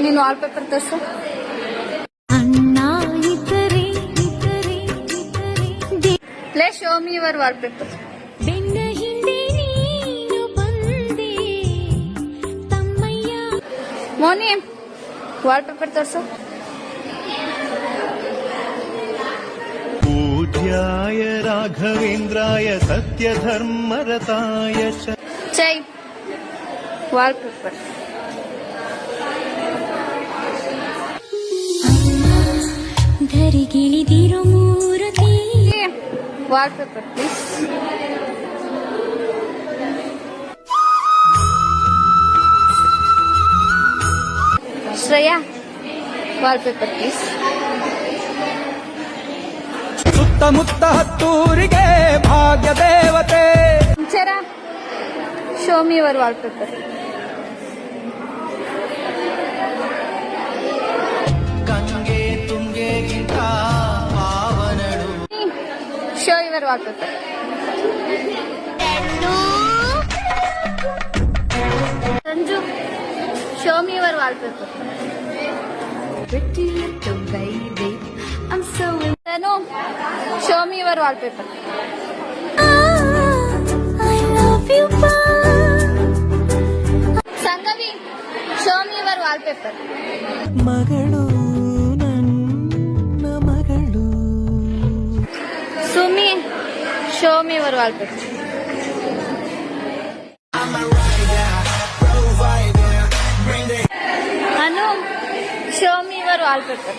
ನೀನು ವಾಲ್ಪೇಪರ್ ತೋರಿಸು. Play show me your wallpaper. Moni wallpaper ತೋರಿಸು. पूज्याय राघवेन्द्राय सत्यधर्मरताय चै wallpaper. Wallpaper please. Shreya wallpaper please. ಸುತ್ತಮುತ್ತ ಹತ್ತೂರಿಗೆ ಭಾಗ್ಯ ದೇವತೆ. Show me your wallpaper. ಗಂಗೆ ತುಂಗೆಗಿಂತ ಪಾವನಳು. Show your wallpaper. Sanju show me your wallpaper. Tanu, show me your wallpaper. I love you, Pa. Sangavi, show me your wallpaper. Magalu, nanna magalu. Sumi, show me your wallpaper. Anu, show me your wallpaper.